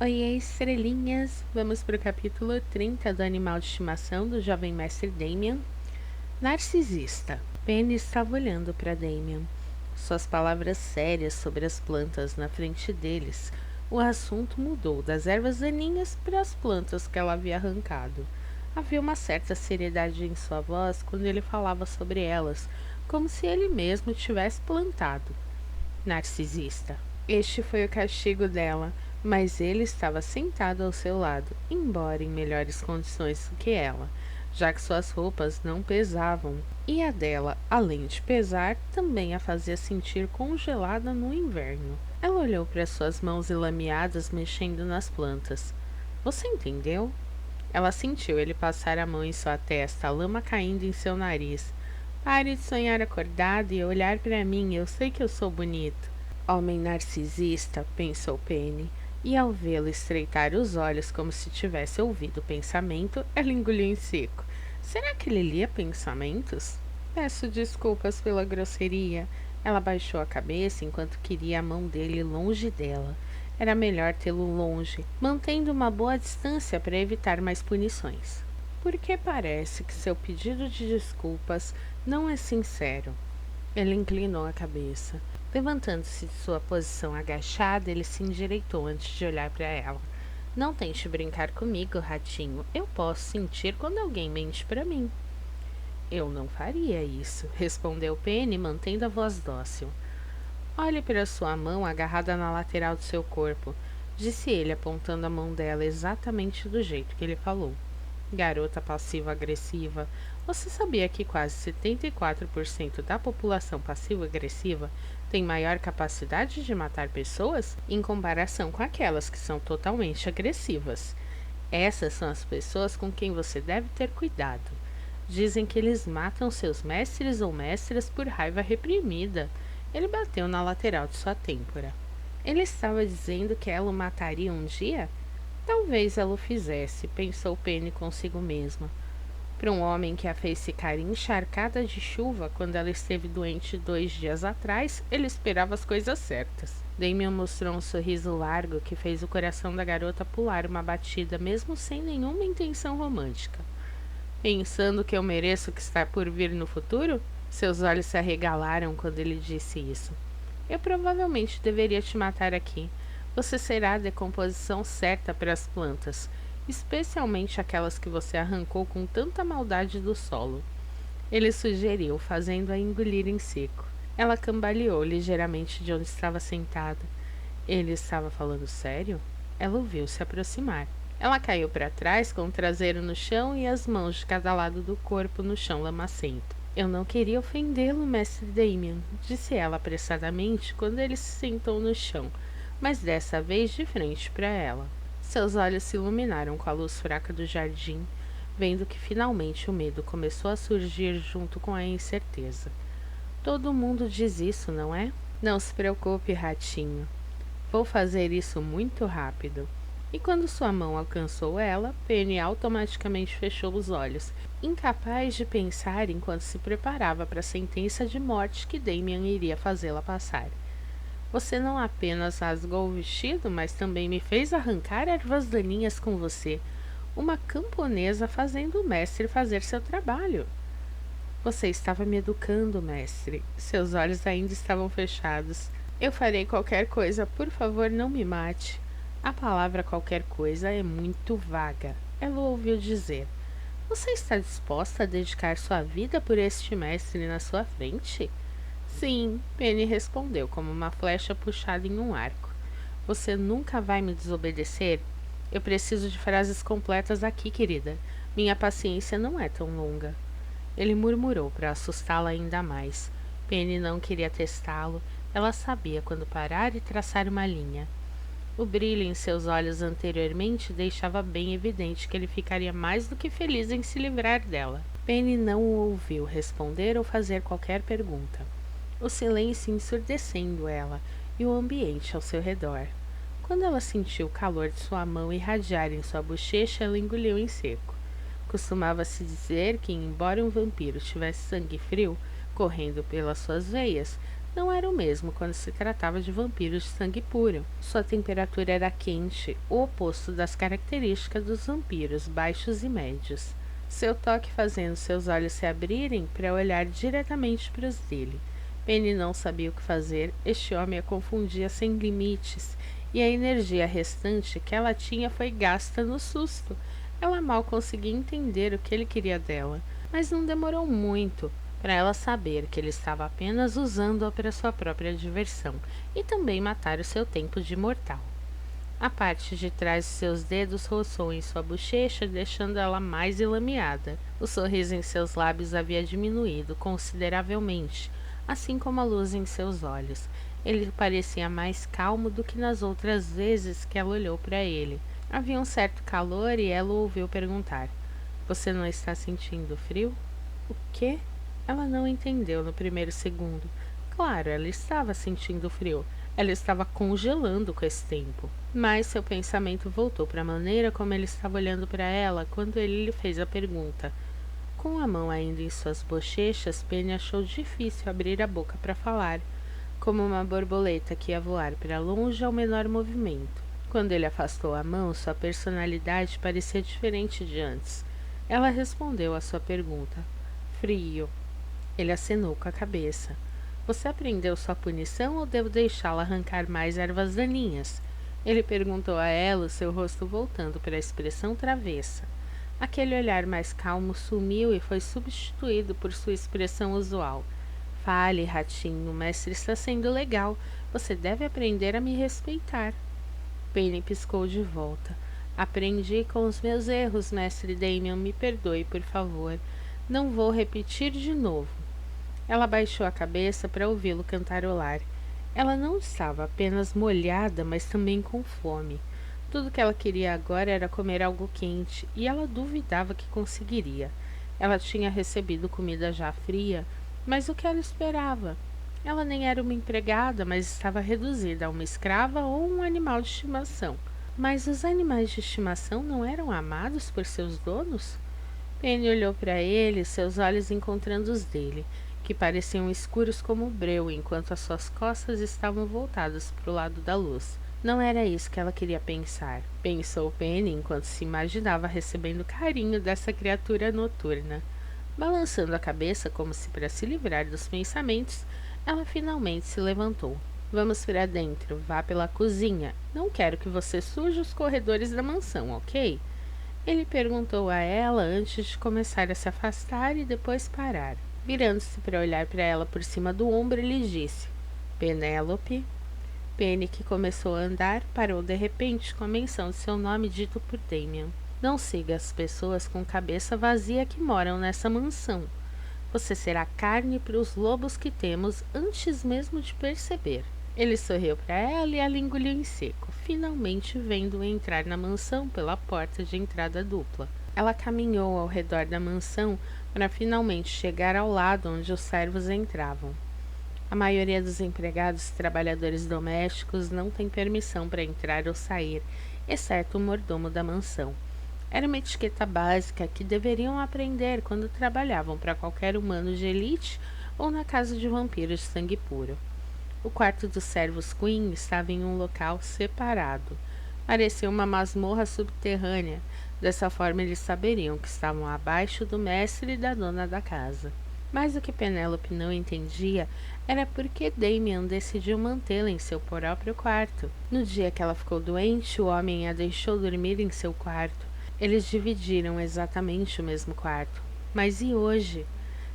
Oiê, estrelinhas! Vamos para o capítulo 30 do Animal de Estimação do Jovem Mestre Damien. Narcisista. Penny estava olhando para Damien. Suas palavras sérias sobre as plantas na frente deles. O assunto mudou das ervas daninhas para as plantas que ela havia arrancado. Havia uma certa seriedade em sua voz quando ele falava sobre elas, como se ele mesmo tivesse plantado. Narcisista. Este foi o castigo dela, mas ele estava sentado ao seu lado, embora em melhores condições do que ela, já que suas roupas não pesavam, e a dela, além de pesar, também a fazia sentir congelada no inverno. Ela olhou para suas mãos lameadas mexendo nas plantas. Você entendeu? Ela sentiu ele passar a mão em sua testa, a lama caindo em seu nariz. Pare de sonhar acordado e olhar para mim, eu sei que eu sou bonito. Homem narcisista, pensou Penny, e ao vê-lo estreitar os olhos como se tivesse ouvido o pensamento, ela engoliu em seco. Será que ele lia pensamentos? Peço desculpas pela grosseria. Ela baixou a cabeça enquanto queria a mão dele longe dela. Era melhor tê-lo longe, mantendo uma boa distância para evitar mais punições. Porque parece que seu pedido de desculpas não é sincero. Ele inclinou a cabeça. Levantando-se de sua posição agachada, ele se endireitou antes de olhar para ela. Não tente brincar comigo, ratinho. Eu posso sentir quando alguém mente para mim. Eu não faria isso, respondeu Penny, mantendo a voz dócil. Olhe para sua mão agarrada na lateral do seu corpo, disse ele, apontando a mão dela exatamente do jeito que ele falou. Garota passiva-agressiva, você sabia que quase 74% da população passiva-agressiva tem maior capacidade de matar pessoas em comparação com aquelas que são totalmente agressivas? Essas são as pessoas com quem você deve ter cuidado. Dizem que eles matam seus mestres ou mestras por raiva reprimida. Ele bateu na lateral de sua têmpora. Ele estava dizendo que ela o mataria um dia? Talvez ela o fizesse, pensou Penny consigo mesma. Para um homem que a fez ficar encharcada de chuva quando ela esteve doente 2 dias atrás, ele esperava as coisas certas. Damien mostrou um sorriso largo que fez o coração da garota pular uma batida mesmo sem nenhuma intenção romântica. Pensando que eu mereço o que está por vir no futuro? Seus olhos se arregalaram quando ele disse isso. Eu provavelmente deveria te matar aqui. Você será a decomposição certa para as plantas, especialmente aquelas que você arrancou com tanta maldade do solo. Ele sugeriu, fazendo-a engolir em seco. Ela cambaleou ligeiramente de onde estava sentada. Ele estava falando sério? Ela o viu se aproximar. Ela caiu para trás com o traseiro no chão e as mãos de cada lado do corpo no chão lamacento. Eu não queria ofendê-lo, mestre Damien, disse ela apressadamente quando ele se sentou no chão, mas dessa vez de frente para ela. Seus olhos se iluminaram com a luz fraca do jardim, vendo que finalmente o medo começou a surgir junto com a incerteza. Todo mundo diz isso, não é? Não se preocupe, ratinho. Vou fazer isso muito rápido. E quando sua mão alcançou ela, Penny automaticamente fechou os olhos, incapaz de pensar enquanto se preparava para a sentença de morte que Damien iria fazê-la passar. Você não apenas rasgou o vestido, mas também me fez arrancar ervas daninhas com você. Uma camponesa fazendo o mestre fazer seu trabalho. Você estava me educando, mestre. Seus olhos ainda estavam fechados. Eu farei qualquer coisa, por favor, não me mate. A palavra qualquer coisa é muito vaga. Ela ouviu dizer. Você está disposta a dedicar sua vida por este mestre na sua frente? Sim, Penny respondeu como uma flecha puxada em um arco. Você nunca vai me desobedecer? Eu preciso de frases completas aqui, querida. Minha paciência não é tão longa. Ele murmurou para assustá-la ainda mais. Penny não queria testá-lo. Ela sabia quando parar e traçar uma linha. O brilho em seus olhos anteriormente deixava bem evidente que ele ficaria mais do que feliz em se livrar dela. Penny não o ouviu responder ou fazer qualquer pergunta. O silêncio ensurdecendo ela e o ambiente ao seu redor. Quando ela sentiu o calor de sua mão irradiar em sua bochecha, ela engoliu em seco. Costumava-se dizer que, embora um vampiro tivesse sangue frio correndo pelas suas veias, não era o mesmo quando se tratava de vampiros de sangue puro. Sua temperatura era quente, o oposto das características dos vampiros baixos e médios. Seu toque fazendo seus olhos se abrirem para olhar diretamente para os dele. Penny não sabia o que fazer, este homem a confundia sem limites, e a energia restante que ela tinha foi gasta no susto. Ela mal conseguia entender o que ele queria dela, mas não demorou muito para ela saber que ele estava apenas usando-a para sua própria diversão e também matar o seu tempo de mortal. A parte de trás de seus dedos roçou em sua bochecha, deixando ela mais enlameada. O sorriso em seus lábios havia diminuído consideravelmente, assim como a luz em seus olhos. Ele parecia mais calmo do que nas outras vezes que ela olhou para ele. Havia um certo calor e ela o ouviu perguntar: "Você não está sentindo frio?" O quê? Ela não entendeu no primeiro segundo. Claro, ela estava sentindo frio. Ela estava congelando com esse tempo. Mas seu pensamento voltou para a maneira como ele estava olhando para ela quando ele lhe fez a pergunta. Com a mão ainda em suas bochechas, Penny achou difícil abrir a boca para falar, como uma borboleta que ia voar para longe ao menor movimento. Quando ele afastou a mão, sua personalidade parecia diferente de antes. Ela respondeu à sua pergunta. Frio. Ele acenou com a cabeça. Você aprendeu sua punição ou devo deixá-la arrancar mais ervas daninhas? Ele perguntou a ela, seu rosto voltando para a expressão travessa. Aquele olhar mais calmo sumiu e foi substituído por sua expressão usual. Fale, ratinho, o mestre está sendo legal. Você deve aprender a me respeitar. Penny piscou de volta. Aprendi com os meus erros, mestre Damien. Me perdoe, por favor. Não vou repetir de novo. Ela baixou a cabeça para ouvi-lo cantarolar. Ela não estava apenas molhada, mas também com fome. Tudo que ela queria agora era comer algo quente, e ela duvidava que conseguiria. Ela tinha recebido comida já fria, mas o que ela esperava? Ela nem era uma empregada, mas estava reduzida a uma escrava ou um animal de estimação. Mas os animais de estimação não eram amados por seus donos? Penny olhou para ele, seus olhos encontrando os dele, que pareciam escuros como breu, enquanto as suas costas estavam voltadas para o lado da luz. Não era isso que ela queria pensar, pensou Penny enquanto se imaginava recebendo carinho dessa criatura noturna. Balançando a cabeça como se para se livrar dos pensamentos, ela finalmente se levantou. Vamos para dentro, vá pela cozinha. Não quero que você suje os corredores da mansão, ok? Ele perguntou a ela antes de começar a se afastar e depois parar. Virando-se para olhar para ela por cima do ombro, ele disse: Penélope. Penny, que começou a andar, parou de repente com a menção de seu nome dito por Damien. Não siga as pessoas com cabeça vazia que moram nessa mansão. Você será carne para os lobos que temos antes mesmo de perceber. Ele sorriu para ela e a engoliu em seco, finalmente vendo-o entrar na mansão pela porta de entrada dupla. Ela caminhou ao redor da mansão para finalmente chegar ao lado onde os servos entravam. A maioria dos empregados e trabalhadores domésticos não tem permissão para entrar ou sair, exceto o mordomo da mansão. Era uma etiqueta básica que deveriam aprender quando trabalhavam para qualquer humano de elite ou na casa de vampiros de sangue puro. O quarto dos servos Queen estava em um local separado. Parecia uma masmorra subterrânea. Dessa forma eles saberiam que estavam abaixo do mestre e da dona da casa. Mas o que Penélope não entendia era por que Damien decidiu mantê-la em seu próprio quarto. No dia que ela ficou doente, o homem a deixou dormir em seu quarto. Eles dividiram exatamente o mesmo quarto. Mas e hoje?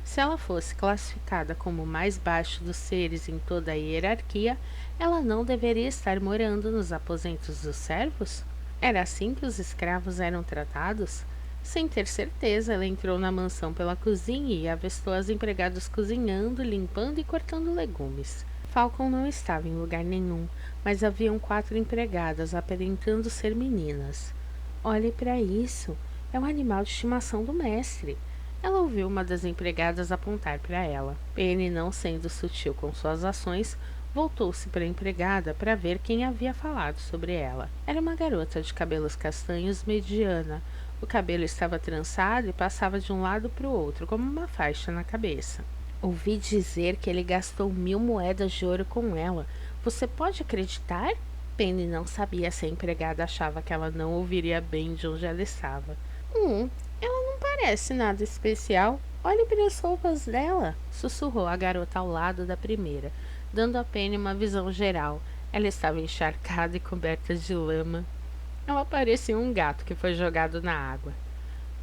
Se ela fosse classificada como o mais baixo dos seres em toda a hierarquia, ela não deveria estar morando nos aposentos dos servos? Era assim que os escravos eram tratados? Sem ter certeza, ela entrou na mansão pela cozinha e avistou as empregadas cozinhando, limpando e cortando legumes. Falcon não estava em lugar nenhum, mas haviam 4 empregadas aparentando ser meninas. Olhe para isso, é um animal de estimação do mestre. Ela ouviu uma das empregadas apontar para ela. Penny, não sendo sutil com suas ações, voltou-se para a empregada para ver quem havia falado sobre ela. Era uma garota de cabelos castanhos mediana. O cabelo estava trançado e passava de um lado para o outro, como uma faixa na cabeça. Ouvi dizer que ele gastou 1000 moedas de ouro com ela. Você pode acreditar? Penny não sabia se a empregada achava que ela não ouviria bem de onde ela estava. Ela não parece nada especial. Olhe para as roupas dela, sussurrou a garota ao lado da primeira, dando a Penny uma visão geral. Ela estava encharcada e coberta de lama. Ela parecia um gato que foi jogado na água.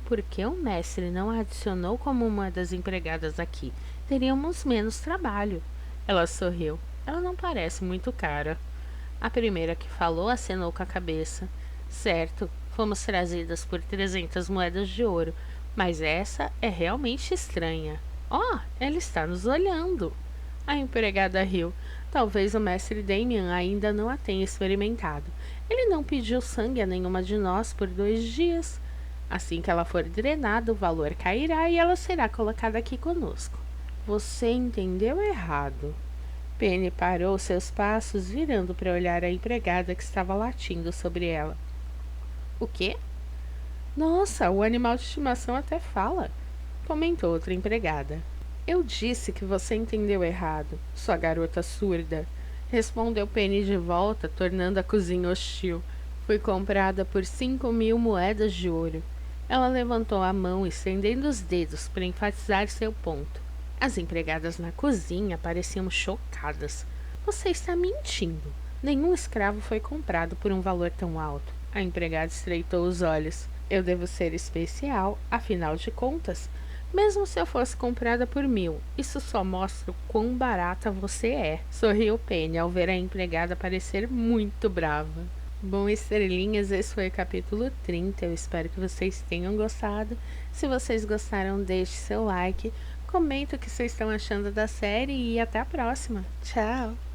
Por que o mestre não a adicionou como uma das empregadas aqui? Teríamos menos trabalho. Ela sorriu. Ela não parece muito cara. A primeira que falou acenou com a cabeça. Certo, fomos trazidas por 300 moedas de ouro, mas essa é realmente estranha. Ela está nos olhando. A empregada riu. Talvez o mestre Damien ainda não a tenha experimentado. Ele não pediu sangue a nenhuma de nós por 2 dias. Assim que ela for drenada, o valor cairá e ela será colocada aqui conosco. Você entendeu errado. Penny parou seus passos, virando para olhar a empregada que estava latindo sobre ela. O quê? Nossa, o animal de estimação até fala, comentou outra empregada. Eu disse que você entendeu errado, sua garota surda, respondeu Penny de volta, tornando a cozinha hostil. Foi comprada por 5.000 moedas de ouro. Ela levantou a mão, estendendo os dedos para enfatizar seu ponto. As empregadas na cozinha pareciam chocadas. Você está mentindo. Nenhum escravo foi comprado por um valor tão alto. A empregada estreitou os olhos. Eu devo ser especial, afinal de contas. Mesmo se eu fosse comprada por 1000, isso só mostra o quão barata você é. Sorriu Penny ao ver a empregada parecer muito brava. Bom, estrelinhas, esse foi o capítulo 30. Eu espero que vocês tenham gostado. Se vocês gostaram, deixe seu like. Comenta o que vocês estão achando da série e até a próxima. Tchau!